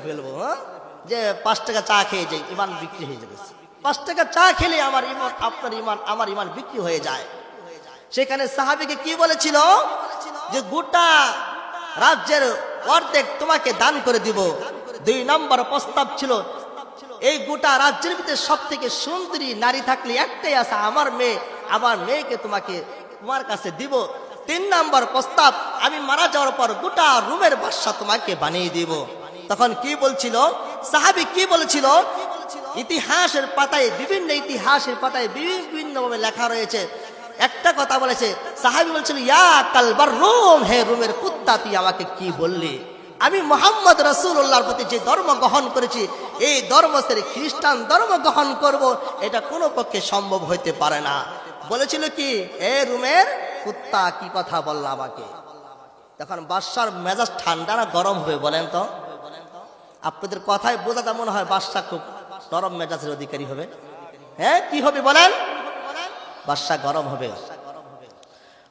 ফেলবো, যে 5 টাকা চা খেয়ে যাই, ইমান বিক্রি হয়ে যাবে। 5 টাকা চা খেলে আমার ইমান, আপনার ইমান, আমার ইমান বিক্রি হয়ে যায়। সেখানে সাহাবীকে কি বলেছিল যে গোটা রাজ্যের অর্ধেক তোমাকে দান করে দিব। 2 নম্বর প্রস্তাব ছিল, এই গোটা রাজ্যের ভিতরে সব থেকে সুন্দরী নারী থাকলে একটাই আছে, আমার মেয়ে, আমার মেয়েকে তোমার কাছে দিব। 3 নম্বর প্রস্তাব, আমি মারা যাওয়ার পর গোটা রুমের বাদশা তোমাকে বানিয়ে দিব। তখন কি বলছিল সাহাবী, কি বলেছিল? ইতিহাসের পাতায়, বিভিন্ন ইতিহাসের পাতায় বিভিন্নভাবে লেখা রয়েছে। একটা কথা বলেছে সাহাবী, বলছিল ইয়া কালবার রুম, হে রুমের কুত্তা, তুই আমাকে কি বললি? আমি মুহাম্মদ রাসূলুল্লাহর প্রতি যে ধর্ম গ্রহণ করেছি, এই ধর্ম ছেড়ে খ্রিস্টান ধর্ম গ্রহণ করব, এটা কোনো পক্ষে সম্ভব হইতে পারে না। বলেছিল কি, এ রুমের কুত্তা, কি কথা বললা আমাকে? তখন বাদশার মেজাজ ঠান্ডা না গরম হবে বলেন তো? আপনাদের কথায় বোঝাটা মনে হয় বাদশা খুব নরম মেজাজের অধিকারী হবে। হ্যাঁ, কি হবে বলেন? বাদশা গরম হবে।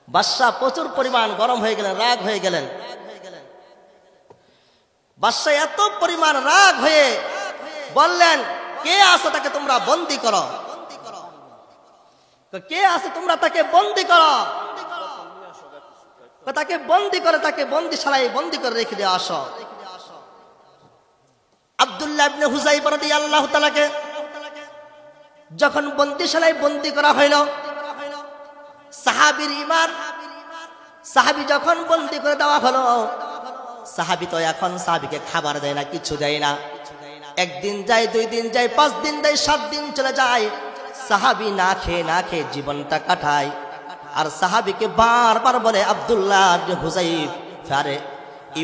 বাদশা প্রচুর পরিমাণ গরম হয়ে গেলেন, রাগ হয়ে গেলেন। বাদশা এত পরিমাণ রাগ হয়ে বললেন, কে আছে তাকে তোমরা বন্দী করো, কে আছে তোমরা তাকে বন্দী করো, তাকে বন্দী করে, তাকে বন্দীশালায় বন্দী করে রেখে দিয়ে আসো। আব্দুল্লাহ ইবনে হুযাইফা রাদিয়াল্লাহু তাআলাকে যখন বন্দীশালায় বন্দী করা হইল, সাহাবীর ঈমান, সাহাবী যখন বন্দী করে দেওয়া হলো, সাহাবী তো এখন সাহাবীকে খাবার দেয় না, কিছু দেয় না। 1 দিন যায়, 2 দিন যায়, 5 দিন যায়, 7 দিন চলে যায়, সাহাবী না খেয়ে জীবনটা কাটায়। আর সাহাবীকে বারবার বলে, আব্দুল্লাহ ইবনে হুযাইফা, আরে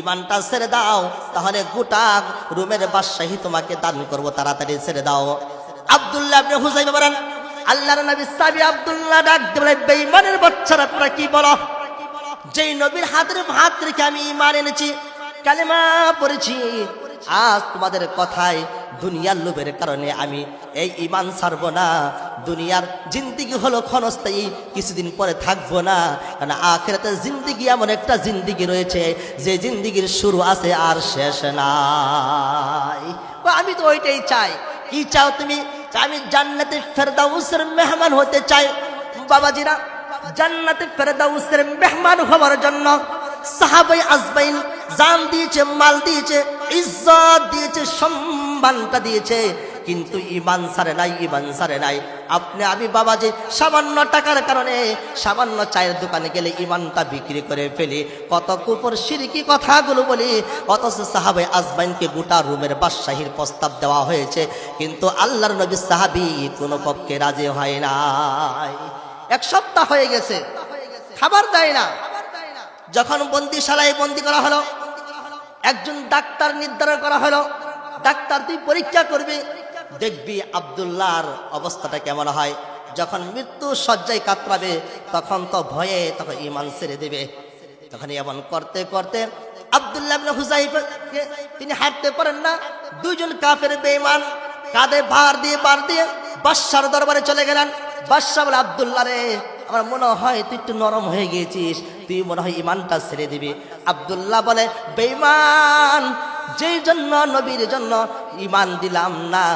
ঈমানটা ছেড়ে দাও, তাহলে গোটা রুমের বাদশাহী তোমাকে দান করব, তাড়াতাড়ি ছেড়ে দাও। আব্দুল্লাহ ইবনে হুযাইফা বলেন, আল্লাহর নবী সাহাবী আব্দুল্লাহ ডাক দিয়ে, বেঈমানের বাচ্চারা তোমরা কি বলো? যেই নবীর হাত রেখে আমি ঈমান এনেছি, কালেমা পড়েছি, আজ তোমাদের কথায় দুনিয়ার লোভের কারণে আমি এই ঈমান ছাড়বো না। দুনিয়ার জিন্দেগি হলো ক্ষণস্থায়ী, কিছুদিন পরে থাকবো না। কারণ আখিরাতের জিন্দেগি এমন একটা জিন্দেগি রয়েছে, যে জিন্দেগির শুরু আছে আর শেষ নাই। আমি তো ওইটাই চাই। কি চাও তুমি? আমি জান্নাতে ফেরদাউসের মেহমান হতে চাই। বাবাজিরা, জান্নাতে ফেরদাউসের মেহমান হওয়ার জন্য সাহাবায়ে আজমাইন জান দিয়েছে, মাল দিয়েছে, ইজ্জত দিয়েছে, সম্মানটা দিয়েছে, কিন্তু ঈমান ছাড়ে নাই, ঈমান ছাড়ে নাই। আপনি আমি বাবাজি সামান্য টাকার কারণে সামান্য চায়ের দোকানে গেলে ঈমানটা বিক্রি করে ফেলি, কত কুফর শিরকি কথাগুলো বলি। অথচ সাহাবায়ে আজমাইনকে গোটা রুমের বাদশাহীর প্রস্তাব দেওয়া হয়েছে, কিন্তু আল্লাহর নবী সাহাবী কোনো পক্ষে রাজি হয় নাই। 1 সপ্তাহ হয়ে গেছে, খাবার দেয় না। যখন বন্দীশালায় বন্দী করা হলো, একজন ডাক্তার নির্ধারণ করা হলো, ডাক্তার তুই পরীক্ষা করবি, দেখবি আব্দুল্লাহর অবস্থাটা কেমন হয়। যখন মৃত্যু শয্যায় কাতরাবে, তখন তো ভয়ে তখন ঈমান ছেড়ে দেবে। তখন এমন করতে করতে আব্দুল্লাহ ইবনে হুযাইফা তিনি হাঁটতে পারেন না। 2 জন কাফের বেঈমান কাঁধে ভার দিয়ে বাদশার দরবারে চলে গেলেন। বাদশা বলে, আব্দুল্লাহ রে, আমার মনে হয় তুই একটু নরম হয়ে গিয়েছিস, তুই মনে হয় ঈমানটা ছেড়ে দিবি। আব্দুল্লাহ বলে, বেঈমান, যেই জন্য নবীর জন্য ঈমান দিলাম না,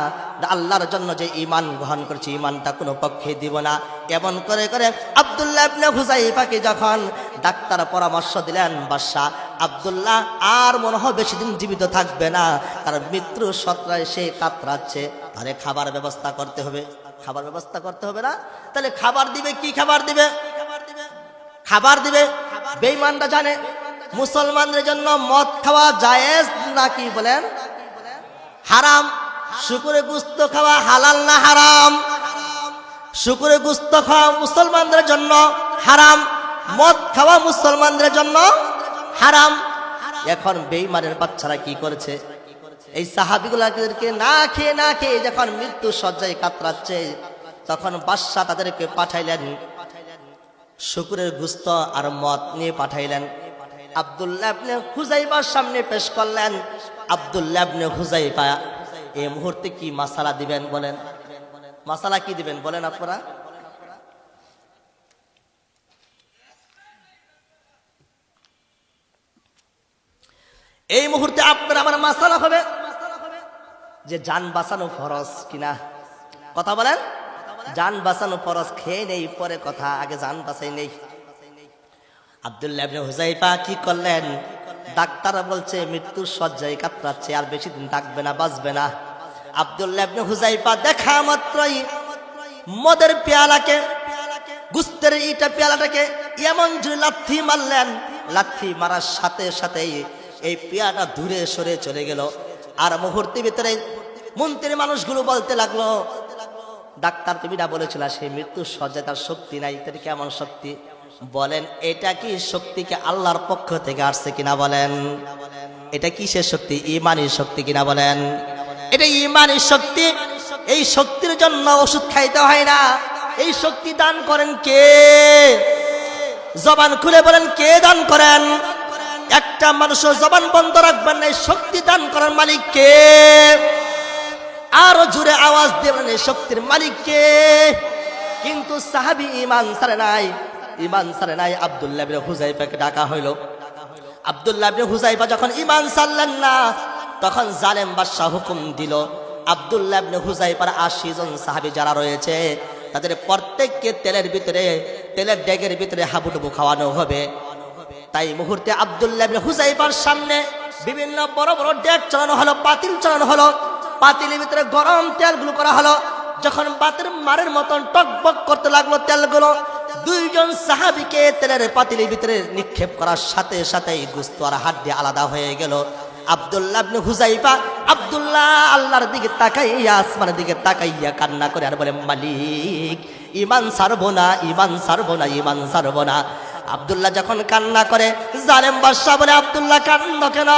আল্লাহর জন্য যে ঈমান গ্রহণ করেছি, ঈমানটা কোনো পক্ষে দিব না। এমন করে করে আব্দুল্লাহ ইবনে হুযাইফাকে যখন ডাক্তার পরামর্শ দিলেন, বাদশা আব্দুল্লাহ আর মনে হয় বেশি দিন জীবিত থাকবে না, কারণ মৃত্যুর সত্রায় সে কাতরাচ্ছে, তাহলে খাবার ব্যবস্থা করতে হবে। খাবার ব্যবস্থা করতে হবে না? তাহলে খাবার দিবে, কি খাবার দিবে? খাবার দিবে, বেঈমানরা জানে মুসলমানদের জন্য মদ খাওয়া জায়েজ নাকি বলেন? হারাম। শুকুরে গোশত খাওয়া হালাল না হারাম? শুকুরে গোশত খাওয়া মুসলমানদের জন্য হারাম, মদ খাওয়া মুসলমানদের জন্য হারাম। এখন বেঈমানের বাচ্চারা কি করেছে? এই সাহাবীগুলোকে না খেয়ে যখন মৃত্যু শয্যায় কাতরাচ্ছে, তখন বাদশা তাদেরকে পাঠাইলেন, শুকুরের গোশত আর মদ নিয়ে পাঠাইলেন। আব্দুল্লাহ ইবনে হুযাইফার সামনে পেশ করলেন। আব্দুল্লাহ ইবনে হুযাইফা এই মুহূর্তে কি মাসালা দিবেন বলেন? মাসালা কি দিবেন বলেন আপনারা? এই মুহূর্তে আপনার আমার মাসালা হবে, যে জান বাঁচানো ফরজ কিনা, কথা বলেন। জান বাঁচানো ফরজ, খেয়ে নেই পরে কথা, আগে জান বাঁচাই নেই। আব্দুল্লাহ ইবনে হুযায়ফা কি করলেন? ডাক্তার বলছে মৃত্যুর শয্যায় কাতরাচ্ছে, আর বেশি দিন থাকবে না, বাঁচবে না। আব্দুল্লাহ ইবনে হুযায়ফা দেখা মাত্রই মদের পেয়ালাকে, গুস্তের ইটা পেয়ালাটাকে এমন জোরে লাথি মারলেন, লাথি মারার সাথে সাথেই এই পেয়ালাটা দূরে সরে চলে গেল। আর মুহূর্তের ভিতরে মন্ত্রীর মানুষগুলো বলতে লাগলো, ডাক্তার তুমি না বলেছিল সেই মৃত্যুর শয্যায় তার শক্তি নাই, এটা কেমন শক্তি? বলেন এটা কি শক্তিকে আল্লাহর পক্ষ থেকে আসছে কিনা বলেন? এটা কিসের শক্তি? ঈমানের শক্তি কিনা বলেন? এটা ঈমানের শক্তি। এই শক্তির জন্য ওষুধ খাইতে হয় না। এই শক্তি দান করেন কে? জবান খুলে বলেন কে দান করেন? একটা মানুষের জবান বন্ধ রাখবেন না। এই শক্তি দান করার মালিক কে? আরো জোরে আওয়াজ দিয়ে বলেন এই শক্তির মালিক কে? কিন্তু সাহাবী ঈমান ছাড়ে নাই, ঈমান ছাড়ে নাই। আব্দুল্লাহ ইবনে হুযায়ফাকে ডাকা হইল। আব্দুল্লাহ ইবনে হুযায়ফা যখন ঈমান ছাড়লেন না, তখন জালেম বাদশা হুকুম দিল আব্দুল্লাহ ইবনে হুযায়ফার 80 জন সাহাবী যারা রয়েছে তাদের প্রত্যেককে তেলের ভিতরে, তেলের ডেগের ভিতরে হাবুডুবু খাওয়ানো হবে। তাই মুহূর্তে আব্দুল্লাহ ইবনে হুযায়ফার সামনে বিভিন্ন বড় বড় ডেগ চালানো হলো, পাতিল চালানো হলো। পাতিলের ভিতরে গরম তেলগুলো করা হলো। যখন বাতের মারের মতন টকবক করতে লাগলো তেলগুলো, দুইজন সাহাবীকে তেলের পাতিলের ভিতরে নিক্ষেপ করার সাথে সাথেই গোশত আর হাড্ডি আলাদা হয়ে গেল। আব্দুল্লাহ ইবনে হুযায়ফা আব্দুল্লাহ আল্লাহর দিকে তাকাইয়া, আসমানের দিকে তাকাইয়া কান্না করে আর বলে, মালিক ঈমান ছাড়বো না, ঈমান ছাড়বো না, ঈমান ছাড়বো না। আব্দুল্লাহ যখন কান্না করে, জালেম বাদশা বলে, আব্দুল্লাহ কান্না কেন?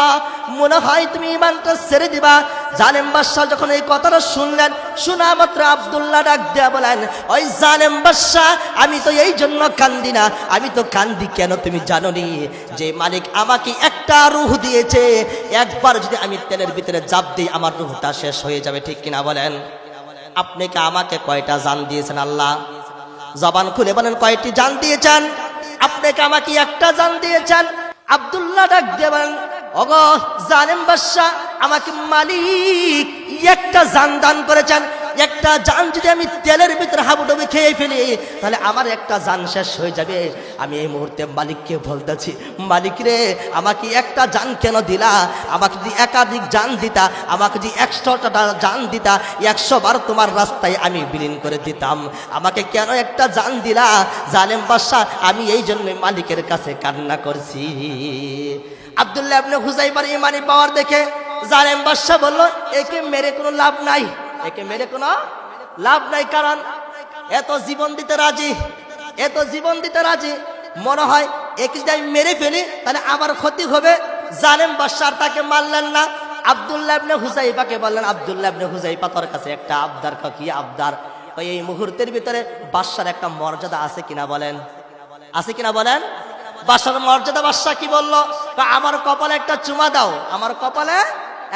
মনে হয় তুমি ঈমানটা ছেড়ে দিবা। জালেম বাদশা যখন এই কথাটা শুনলেন, শোনা মাত্র আব্দুল্লাহ ডাক দেয়া বলেন, ওই জালেম বাদশা, আমি তো এই জন্য কান্দি না। আমি তো কান্দি কেন তুমি জানো নি? যে মালিক আমাকে একটা রূহ দিয়েছে, একবার যদি আমি তেলের ভিতরে জাপ দিই আমার রূহটা শেষ হয়ে যাবে, ঠিক কিনা বলেন? আপনি কি আমাকে কয়টা জান দিয়েছেন আল্লাহ? জবান খুলে বলেন কয়টি জান দিয়েছেন? আপনাকে আমাকে একটা জান দিয়েছেন। আব্দুল্লাহ ডাক দিয়ে বলেন, ওগো জালেম বাদশা, আমাকে মালিক একটা জান দান করেছেন। একটা জান যদি আমি তেলের ভিতরে হাবুডুবু খেয়ে ফেলি, তাহলে আমার একটা জান শেষ হয়ে যাবে। আমি এই মুহূর্তে মালিককে বলতেছি, মালিক রে, আমাকে একটা জান কেন দিলা? আমাকে যদি একাধিক জান দিতা, আমাকে যদি 100টা জান দিতা, 100 বার তোমার রাস্তায় আমি বিলীন করে দিতাম। আমাকে কেন একটা জান দিলা? জালেম বাদশা, আমি এই জন্য মালিকের কাছে কান্না করছি। আব্দুল্লাহ ইবনে হুযায়ফার ঈমানি পাওয়ার দেখে জালেম বাদশা বলল, একে মেরে কোনো লাভ নাই, একে মেরে কোনো লাভ নাই। কারণ এত জীবন দিতে রাজি, এত জীবন দিতে রাজি, মনে হয় একে যদি আমি মেরে ফেলি তাহলে আমার ক্ষতি হবে। জালেম বাদশা তাকে মারলেন না। আব্দুল্লাহ ইবনে হুযায়ফাকে বললেন, আব্দুল্লাহ ইবনে হুযায়ফা, তোর কাছে একটা আবদার। কি আবদার? এই মুহূর্তের ভিতরে বাদশার একটা মর্যাদা আছে কিনা বলেন? আছে কিনা বলেন? বাদশার মর্যাদা। বাদশা কি বললো? আমার কপালে একটা চুমা দাও, আমার কপালে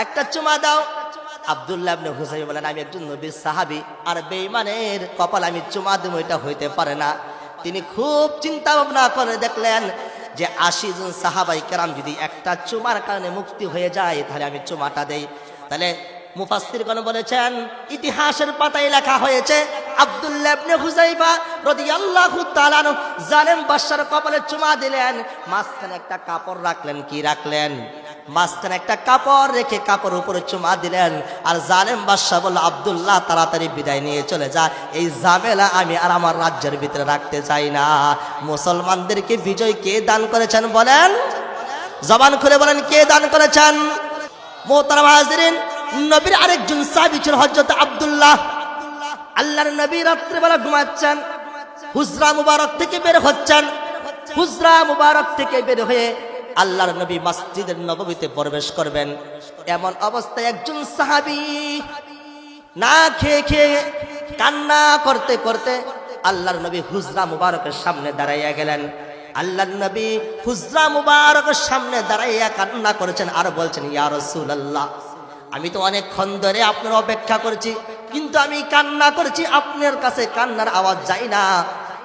একটা চুমা দাও। আব্দুল্লাহ ইবনে হুযায়ফা বলেন, আমি একজন নবীর সাহাবী, আর বেঈমানের কপালে আমি চুমা দেব, এটা হইতে পারে না। তিনি খুব চিন্তা ভাবনা করে দেখলেন যে 80 জন সাহাবাই কেরাম যদি একটা চুমার কারণে মুক্তি হয়ে যায়, তাহলে আমি চুমাটা দেই। তাহলে মুফাসসিরগণ বলেছেন, ইতিহাসের পাতায় লেখা হয়েছে আব্দুল্লাহ ইবনে হুযায়ফা রাদিয়াল্লাহু তাআলা আনহু জালেম বাদশার কপালে চুমা দিলেন, মাঝখানে একটা কাপড় রাখলেন। কি রাখলেন? মাঝখানে একটা কাপড় রেখে কাপড়ের উপরে চুমা দিলেন। আর জালেম বাদশা বলল, আব্দুল্লাহ তাড়াতাড়ি বিদায় নিয়ে চলে যা, এই ঝামেলা আমি আর আমার রাজ্যের ভিতরে রাখতে চাই না। মুসলমানদেরকে বিজয় কে দান করেছেন বলেন? জবান খুলে বলেন কে দান করেছেন? মুহতারাম হাজিরিন, নবীর আরেকজন সাহাবী ছিল হযরত আব্দুল্লাহ। আল্লাহর নবী রাত্রিবেলা ঘুমাচ্ছেন, হুজরা মুবারক থেকে বের হচ্ছেন। হুজরা মুবারক থেকে বের হয়ে আল্লাহর নবী মসজিদের নববীতে প্রবেশ করবেন। এমন অবস্থায় একজন সাহাবী না খেয়ে খেয়ে কান্না করতে করতে আল্লাহর নবী হুজরা মুবারকের সামনে দাঁড়াইয়া গেলেন। আল্লাহর নবী হুজরা মুবারকের সামনে দাঁড়াইয়া কান্না করেছেন আর বলছেন, ইয়া রাসূলুল্লাহ, আমি তো অনেকক্ষণ ধরে আপনার অপেক্ষা করেছি, কিন্তু আমি কান্না করেছি, আপনার কাছে কান্নার আওয়াজ যায় না,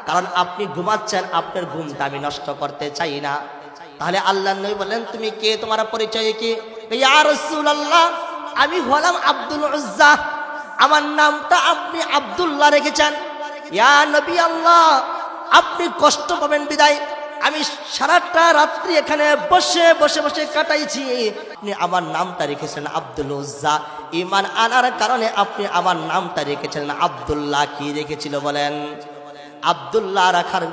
কারণ আপনি ঘুমাচ্ছেন, আপনার ঘুমটা আমি নষ্ট করতে চাই না। তাহলে আল্লাহর নবী বললেন, তুমি কে? তোমার পরিচয় কি? ইয়া রাসূলুল্লাহ, আমি হলাম আব্দুল উজ্জা, আমার নামটা আপনি আব্দুল্লাহ রেখেছেন। ইয়া নবী আল্লাহ, আপনি কষ্ট পাবেন বিদায় আমি সারাটা রাত্রি এখানে বসে বসে বসে কাটাইছি, আপনি আমার নামটা রেখেছেন আব্দুল উজ্জা। ঈমান আনার কারণে আপনি আমার নামটা রেখেছেন আব্দুল্লাহ। কি রেখেছিল বলেন? আব্দুল্লাহ রাখার